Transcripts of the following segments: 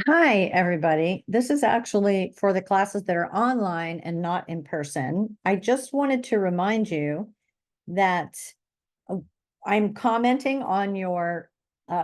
Hi, everybody. This is actually for the classes that are online and not in person. I just wanted to remind you that uh, I'm commenting on your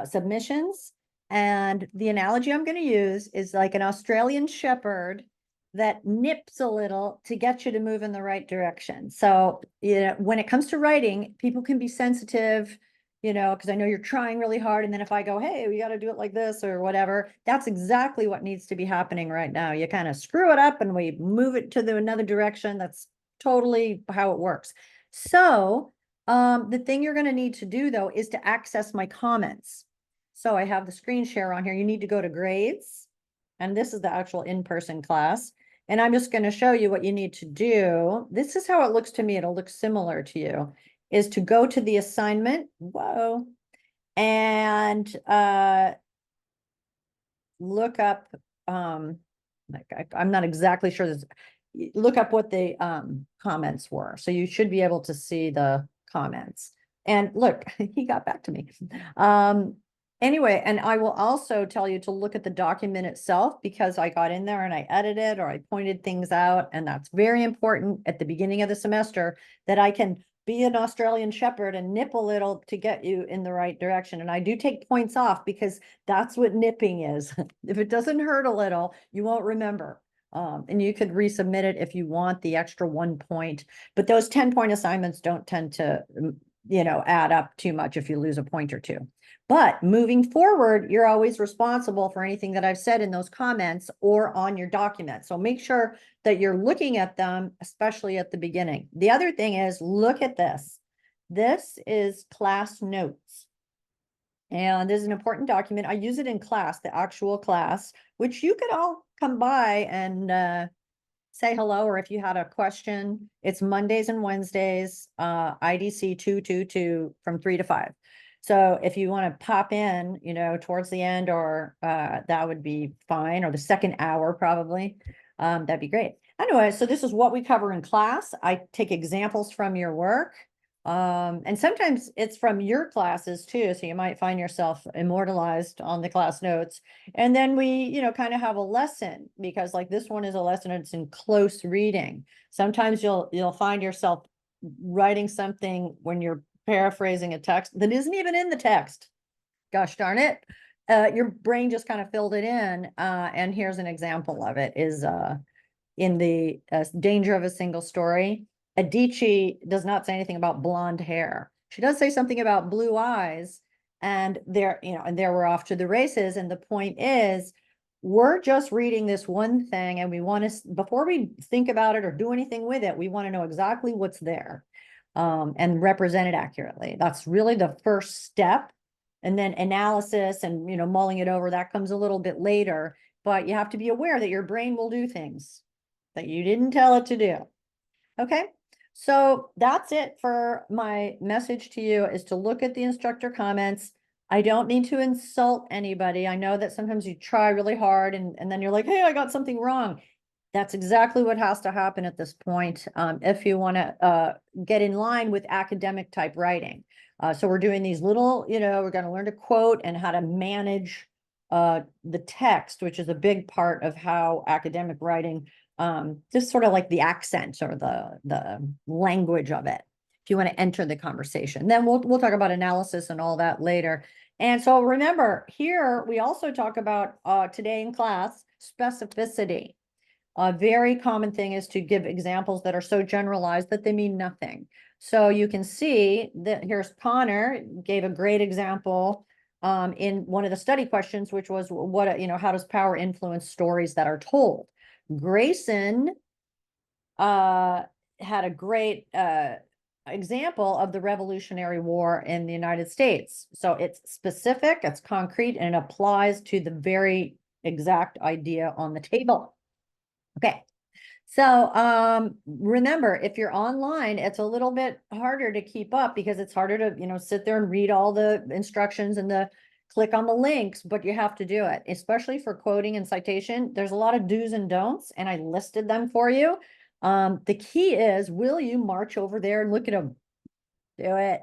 submissions, and the analogy I'm going to use is like an Australian shepherd that nips a little to get you to move in the right direction. So, when it comes to writing, people can be sensitive, because I know you're trying really hard. And then if I go, hey, we got to do it like this or whatever, that's exactly what needs to be happening right now. You kind of screw it up and we move it to another direction. That's totally how it works. So, the thing you're going to need to do though is to access my comments. So I have the screen share on here. You need to go to grades, and this is the actual in-person class. And I'm just going to show you what you need to do. This is how it looks to me. It'll look similar to you, is to go to the assignment. Whoa. And look up, like I'm not exactly sure this, look up what the comments were. So you should be able to see the comments. And look, he got back to me. Anyway, and I will also tell you to look at the document itself, because I got in there and I edited or I pointed things out. And that's very important at the beginning of the semester, that I can be an Australian shepherd and nip a little to get you in the right direction. And I do take points off because that's what nipping is. If it doesn't hurt a little, you won't remember. And you could resubmit it if you want the extra 1 point, but those 10-point assignments don't tend to, add up too much if you lose a point or two. But moving forward, you're always responsible for anything that I've said in those comments or on your document. So make sure that you're looking at them, especially at the beginning. The other thing is, look at this. This is class notes. And this is an important document. I use it in class, the actual class, which you could all come by and say hello, or if you had a question. It's Mondays and Wednesdays, IDC 222 from 3 to 5. So if you want to pop in, towards the end, or that would be fine, or the second hour probably, that'd be great. Anyway, so this is what we cover in class. I take examples from your work. And sometimes it's from your classes too. So you might find yourself immortalized on the class notes. And then we, kind of have a lesson, because like this one is a lesson, it's in close reading. Sometimes you'll find yourself writing something when you're paraphrasing a text that isn't even in the text. Gosh darn it. Your brain just kind of filled it in. And here's an example of it, is in the Danger of a Single Story. Adichie does not say anything about blonde hair. She does say something about blue eyes, and there we're off to the races. And the point is, we're just reading this one thing, and we want to, before we think about it or do anything with it, we want to know exactly what's there, and represent it accurately. That's really the first step. And then analysis and, mulling it over, that comes a little bit later. But you have to be aware that your brain will do things that you didn't tell it to do. Okay, so that's it for my message to you, is to look at the instructor comments. I don't need to insult anybody. I know that sometimes you try really hard and then you're like, hey, I got something wrong. That's exactly what has to happen at this point, if you want to get in line with academic type writing. So we're doing these little, we're going to learn to quote and how to manage the text, which is a big part of how academic writing, just sort of like the accent or the language of it, if you want to enter the conversation. Then we'll talk about analysis and all that later. And so remember, here we also talk about today in class, specificity. A very common thing is to give examples that are so generalized that they mean nothing. So you can see that here's Connor gave a great example in one of the study questions, which was how does power influence stories that are told? Grayson had a great example of the Revolutionary War in the United States. So it's specific, it's concrete, and it applies to the very exact idea on the table. Okay. So remember, if you're online, it's a little bit harder to keep up, because it's harder to, sit there and read all the instructions and click on the links, but you have to do it, especially for quoting and citation. There's a lot of do's and don'ts, and I listed them for you. The key is, will you march over there and look at them? Do it.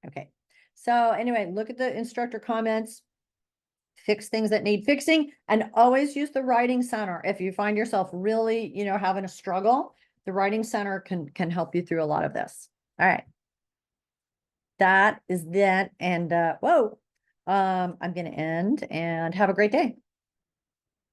Okay. So anyway, look at the instructor comments. fix things that need fixing, and always use the writing center. If you find yourself really, having a struggle, the writing center can help you through a lot of this. All right. That is that. And, whoa, I'm going to end and have a great day.